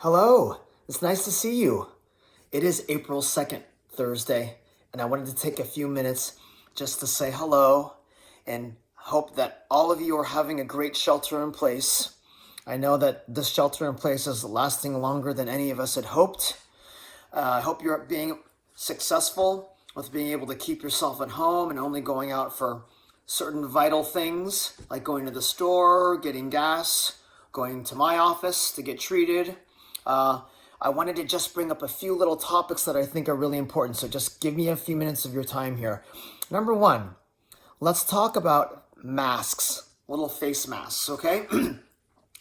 Hello, it's nice to see you. It is April 2nd, Thursday, and I wanted to take a few minutes just to say hello and hope that all of you are having a great shelter in place. I know that this shelter in place is lasting longer than any of us had hoped. I hope you're being successful with being able to keep yourself at home and only going out for certain vital things like going to the store, getting gas, going to my office to get treated. I wanted to just bring up a few little topics that I think are really important. So just give me a few minutes of your time here. Number one, let's talk about masks, little face masks, okay?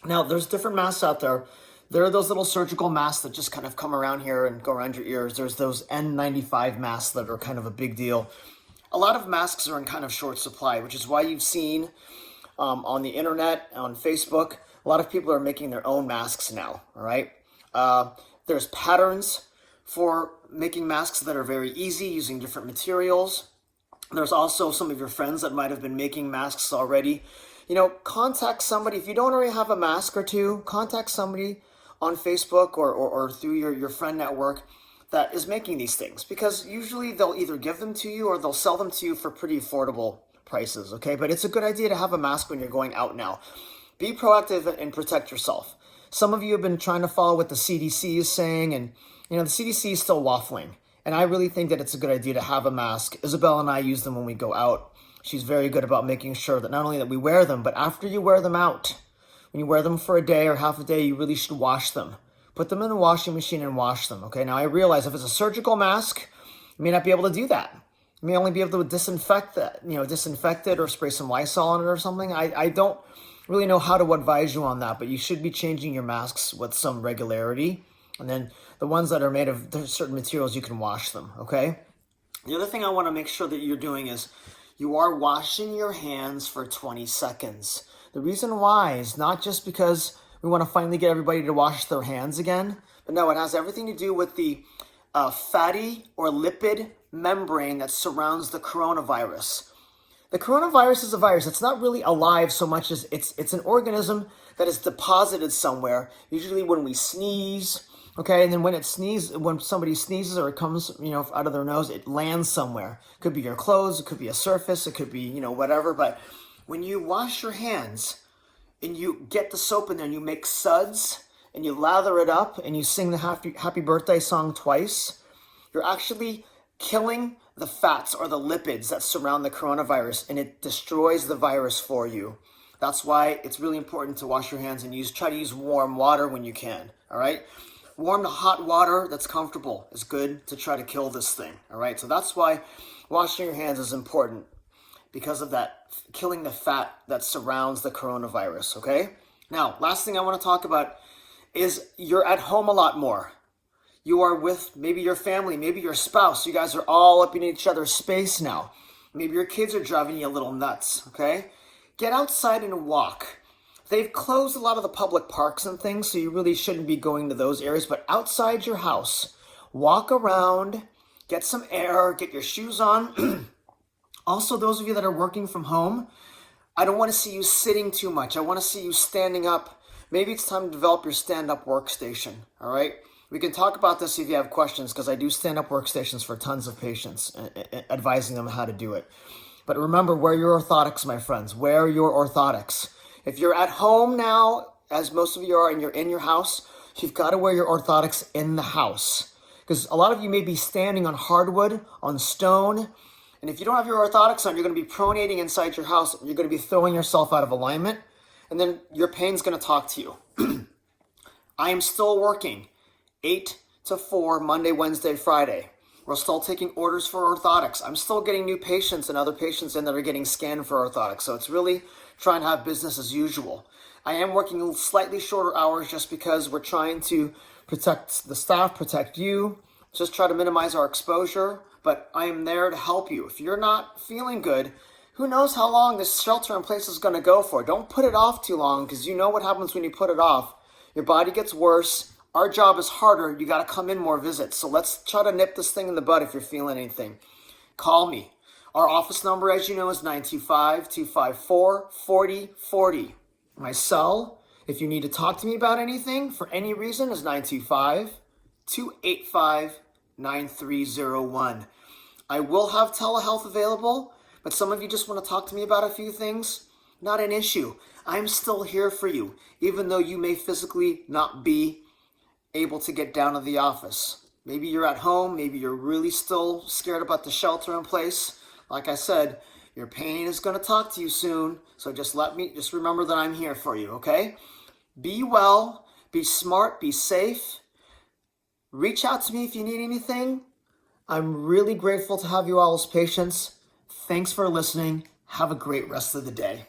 Now, there's different masks out there. There are those little surgical masks that just kind of come around here and go around your ears. There's those N95 masks that are kind of a big deal. A lot of masks are in kind of short supply, which is why you've seen on the internet, on Facebook, a lot of people are making their own masks now, all right? There's patterns for making masks that are very easy using different materials. There's also some of your friends that might have been making masks already. You know, contact somebody. If you don't already have a mask or two, contact somebody on Facebook or through your friend network that is making these things, because usually they'll either give them to you or they'll sell them to you for pretty affordable prices, okay? But it's a good idea to have a mask when you're going out now. Be proactive and protect yourself. Some of you have been trying to follow what the CDC is saying, and you know the CDC is still waffling. And I really think that it's a good idea to have a mask. Isabel and I use them when we go out. She's very good about making sure that not only that we wear them, but after you wear them out, when you wear them for a day or half a day, you really should wash them. Put them in the washing machine and wash them, okay? Now I realize if it's a surgical mask, you may not be able to do that. You may only be able to disinfect it or spray some Lysol on it or something. I don't really know how to advise you on that, but you should be changing your masks with some regularity. And then the ones that are made of certain materials, you can wash them, okay? The other thing I want to make sure that you're doing is you are washing your hands for 20 seconds. The reason why is not just because we want to finally get everybody to wash their hands again, but no, it has everything to do with the fatty or lipid membrane that surrounds the coronavirus. The coronavirus is a virus. It's not really alive so much as it's an organism that is deposited somewhere, usually when we sneeze, okay? And then when somebody sneezes or it comes, out of their nose, it lands somewhere. It could be your clothes, it could be a surface, it could be, whatever. But when you wash your hands and you get the soap in there and you make suds and you lather it up and you sing the happy birthday song twice, you're actually killing the fats or the lipids that surround the coronavirus, and it destroys the virus for you. That's why it's really important to wash your hands and try to use warm water when you can, all right? Warm to hot water that's comfortable is good to try to kill this thing, all right? So that's why washing your hands is important, because of that, killing the fat that surrounds the coronavirus, okay? Now, last thing I want to talk about is you're at home a lot more. You are with maybe your family, maybe your spouse. You guys are all up in each other's space now. Maybe your kids are driving you a little nuts, okay? Get outside and walk. They've closed a lot of the public parks and things, so you really shouldn't be going to those areas. But outside your house, walk around, get some air, get your shoes on. Also, those of you that are working from home, I don't want to see you sitting too much. I want to see you standing up. Maybe it's time to develop your stand-up workstation, all right? We can talk about this if you have questions, because I do stand-up workstations for tons of patients, advising them how to do it. But remember, wear your orthotics, my friends. Wear your orthotics. If you're at home now, as most of you are, and you're in your house, you've got to wear your orthotics in the house. Because a lot of you may be standing on hardwood, on stone, and if you don't have your orthotics on, you're going to be pronating inside your house. You're going to be throwing yourself out of alignment, and then your pain's going to talk to you. I am still working 8 to 4, Monday, Wednesday, Friday. We're still taking orders for orthotics. I'm still getting new patients and other patients in that are getting scanned for orthotics. So it's really trying to have business as usual. I am working slightly shorter hours just because we're trying to protect the staff, protect you, just try to minimize our exposure. But I am there to help you. If you're not feeling good, who knows how long this shelter in place is going to go for. Don't put it off too long, because you know what happens when you put it off. Your body gets worse. Our job is harder. You got to come in more visits. So let's try to nip this thing in the bud if you're feeling anything. Call me. Our office number, as you know, is 925-254-4040. My cell If you need to talk to me about anything for any reason, is 925-285-9301. I will have telehealth available, but some of you just want to talk to me about a few things. Not an issue. I'm still here for you, even though you may physically not be able to get down to the office. Maybe you're at home, maybe you're really still scared about the shelter in place. Like I said, your pain is going to talk to you soon, so just remember that I'm here for you, okay? Be well, be smart, be safe. Reach out to me if you need anything. I'm really grateful to have you all as patients. Thanks for listening. Have a great rest of the day.